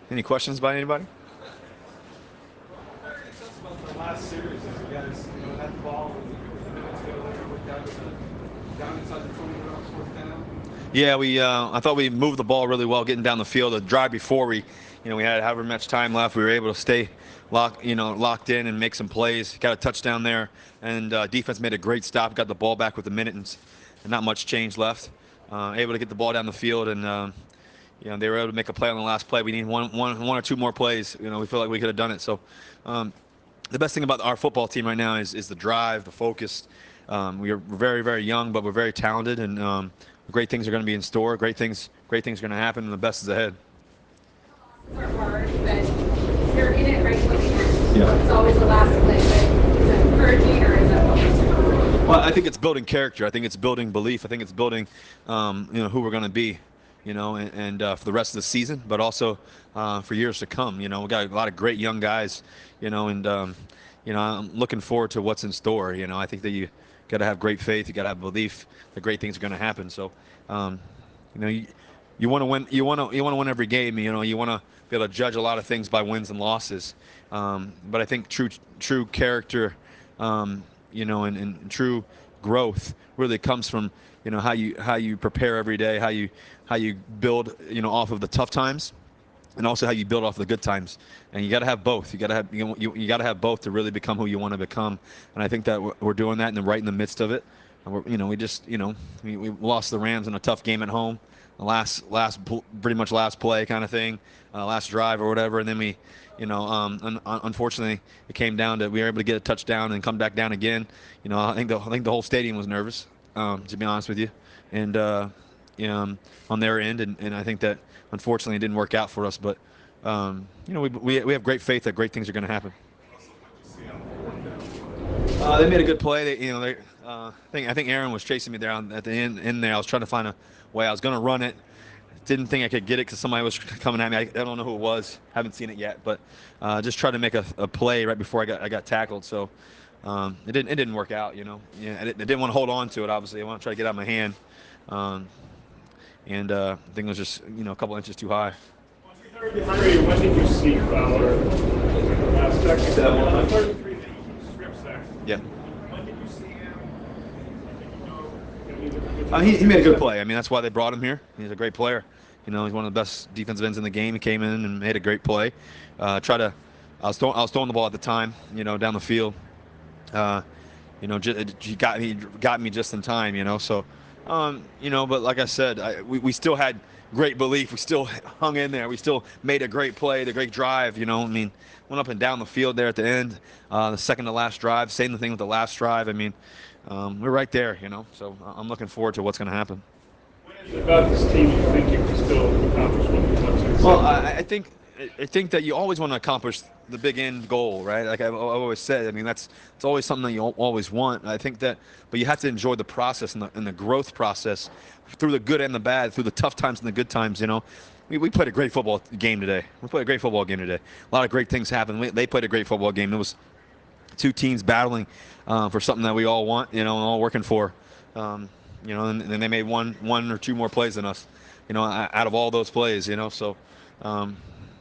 Any questions by anybody? What are your thoughts about the last series as you guys, had the ball with minutes to go there, went down inside the 20 yards, fourth down? Yeah, I thought we moved the ball really well, getting down the field. The drive before we had however much time left. We were able to stay locked in and make some plays. Got a touchdown there, and defense made a great stop. Got the ball back with a minute and not much change left. Able to get the ball down the field, and they were able to make a play on the last play. We need one or two more plays. We feel like we could have done it. So, the best thing about our football team right now is the drive, the focus. We are very, very young, but we're very talented, and great things are going to be in store. Great things are going to happen, and the best is ahead. Are hard, but you're in it right when Yeah. it's always the last play. But is it encouraging or is it what? Well, I think it's building character. I think it's building belief. I think it's building, who we're going to be, and for the rest of the season, but also for years to come. We got a lot of great young guys, and I'm looking forward to what's in store. I think that you got to have great faith. You got to have belief that great things are going to happen. So, you want to win. You want to win every game. You want to be able to judge a lot of things by wins and losses. But I think true character, and true growth really comes from how you prepare every day, how you build off of the tough times, and also how you build off the good times. And you got to have both. You got to have you got to have both to really become who you want to become. And I think that we're doing that, and right in the midst of it. And we lost the Rams in a tough game at home, pretty much last play kind of thing, last drive or whatever, and then unfortunately, it came down to we were able to get a touchdown and come back down again. I think the whole stadium was nervous, to be honest with you, and on their end, and I think that unfortunately it didn't work out for us. But we have great faith that great things are going to happen. They made a good play. I think Aaron was chasing me there at the end. In there, I was trying to find a way. I was going to run it. Didn't think I could get it because somebody was coming at me. I don't know who it was. Haven't seen it yet, but just tried to make a play right before I got tackled. So it didn't work out. I didn't want to hold on to it. Obviously, I want to try to get it out of my hand. And I think it was just a couple inches too high. When did you see Fowler? Last second. 33 strip sack. Yeah. When did you see him? He made a good play. I mean, that's why they brought him here. He's a great player. He's one of the best defensive ends in the game. He came in and made a great play. I was throwing the ball at the time, down the field. He got me just in time, So, but like I said, we still had great belief. We still hung in there. We still made a great play, the great drive. Went up and down the field there at the end. The second to last drive. Same thing with the last drive. We're right there. So I'm looking forward to what's going to happen. What is it about this team you think you can still accomplish what you want to? Well, I think that you always want to accomplish the big end goal, right? Like I've always said. It's always something that you always want. I think that, but you have to enjoy the process and the growth process through the good and the bad, through the tough times and the good times. We played a great football game today. A lot of great things happened. They played a great football game. It was two teams battling for something that we all want, and all working for. And they made one or two more plays than us, out of all those plays, So,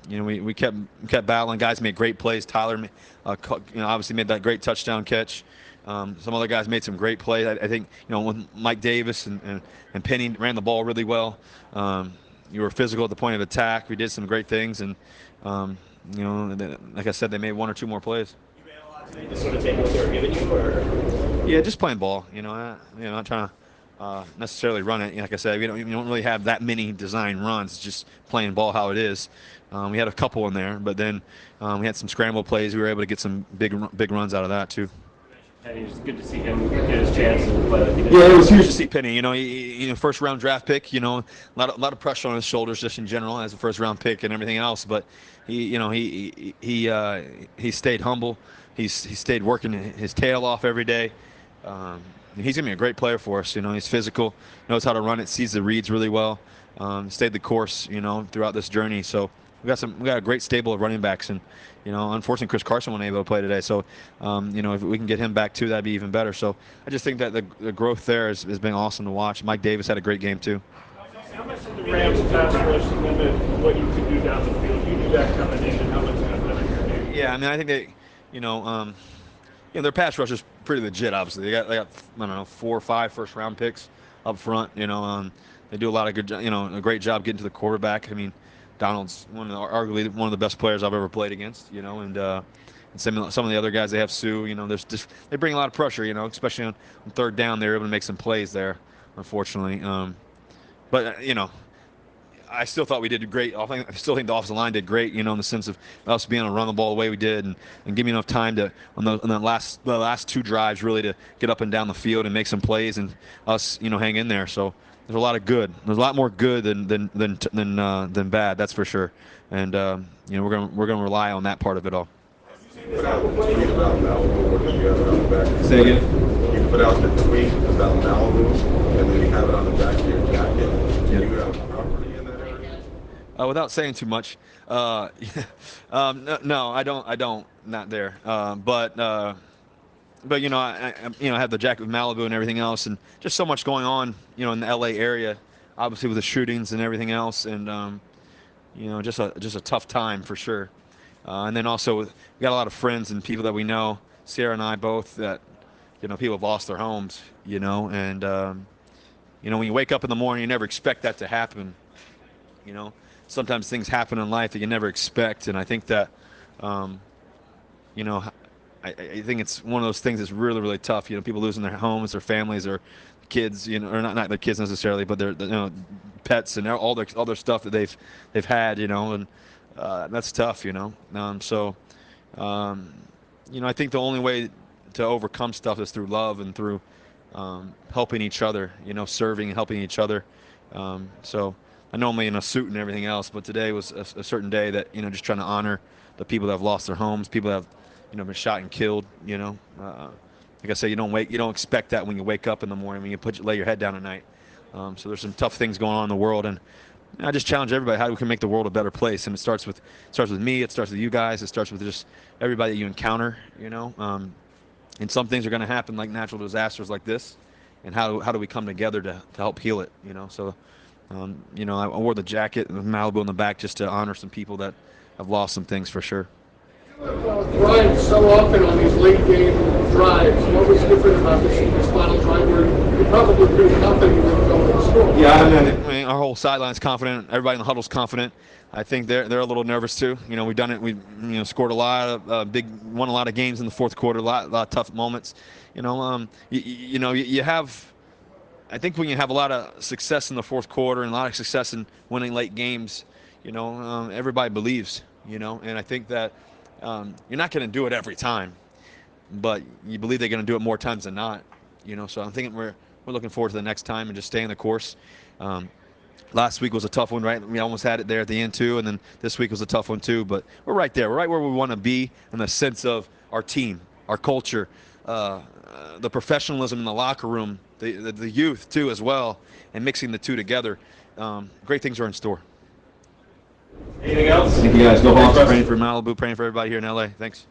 we kept battling. Guys made great plays. Tyler, obviously made that great touchdown catch. Some other guys made some great plays. I think, with Mike Davis and Penny ran the ball really well. You were physical at the point of attack. We did some great things, and like I said, they made one or two more plays. You ran a lot today to sort of take what they were giving you, or? Yeah, just playing ball. Not trying to necessarily run it. Like I said, we don't really have that many design runs. It's just playing ball how it is. We had a couple in there, but then we had some scramble plays. We were able to get some big runs out of that too. And it's good to see him get his chance and play like he did. Yeah, it was huge to see Penny. He first round draft pick. A lot of pressure on his shoulders just in general as a first round pick and everything else. But he stayed humble. He stayed working his tail off every day. He's gonna be a great player for us. He's physical, knows how to run it, sees the reads really well. Stayed the course, throughout this journey. So we got a great stable of running backs, and unfortunately Chris Carson wasn't able to play today. So if we can get him back too, that'd be even better. So I just think that the growth there has been awesome to watch. Mike Davis had a great game too. How much did the Rams pass rush limit what you could do down the field? You knew that coming in, and how much that limited your game? Yeah, I mean, I think they, their pass rush is pretty legit. Obviously, they got I don't know 4 or 5 first-round picks up front. They do a lot of good, a great job getting to the quarterback. I mean, Donald's arguably one of the best players I've ever played against. And some of the other guys they have Sue. They bring a lot of pressure. Especially on third down, they're able to make some plays there. Unfortunately, but I still thought we did great. I still think the offensive line did great, in the sense of us being able to run the ball the way we did and give me enough time to on the last 2 drives really to get up and down the field and make some plays and us hang in there. So there's a lot of good. There's a lot more good than bad. That's for sure. And we're gonna rely on that part of it all. Put out the tweet about Malibu, what you have it on the back. Say again. You put out the tweet about Malibu, and then you have it on the back of your jacket. Yeah. You have property in that area? Without saying too much, no, I don't, not there. But I have the jacket with Malibu and everything else, and just so much going on, in the LA area, obviously with the shootings and everything else, and just a tough time for sure. And then also we got a lot of friends and people that we know, Sierra and I both, that people have lost their homes, and when you wake up in the morning, you never expect that to happen. Sometimes things happen in life that you never expect, and I think that, I think it's one of those things that's really, really tough. People losing their homes, their families, their kids, or not their kids necessarily, but their pets and all their stuff that they've had, and that's tough, I think the only way to overcome stuff is through love and through helping each other, serving and helping each other. So I'm normally in a suit and everything else, but today was a certain day that, just trying to honor the people that have lost their homes, people that have, been shot and killed, Like I say, you don't expect that when you wake up in the morning, when you lay your head down at night. So there's some tough things going on in the world, and I just challenge everybody how we can make the world a better place. And it starts with me, it starts with you guys, it starts with just everybody that you encounter, and some things are going to happen, like natural disasters like this, and how do we come together to help heal it, So, I wore the jacket with Malibu on the back just to honor some people that have lost some things for sure. Drive so often on these late game drives. What was different about this final drive where you're probably pretty confident you're going to score? Yeah, I mean, our whole sideline's confident. Everybody in the huddle's confident. I think they're a little nervous too. We've done it. We scored a lot of won a lot of games in the fourth quarter. A lot of tough moments. You have. I think when you have a lot of success in the fourth quarter and a lot of success in winning late games, everybody believes. And I think that you're not going to do it every time, but you believe they're going to do it more times than not. So I'm thinking we're looking forward to the next time and just staying the course. Last week was a tough one, right? We almost had it there at the end too, and then this week was a tough one too. But we're right there. We're right where we want to be in the sense of our team, our culture, the professionalism in the locker room, the youth too as well, and mixing the two together. Great things are in store. Anything else? Thank you guys. Go Hawks. Praying for Malibu, praying for everybody here in LA. Thanks.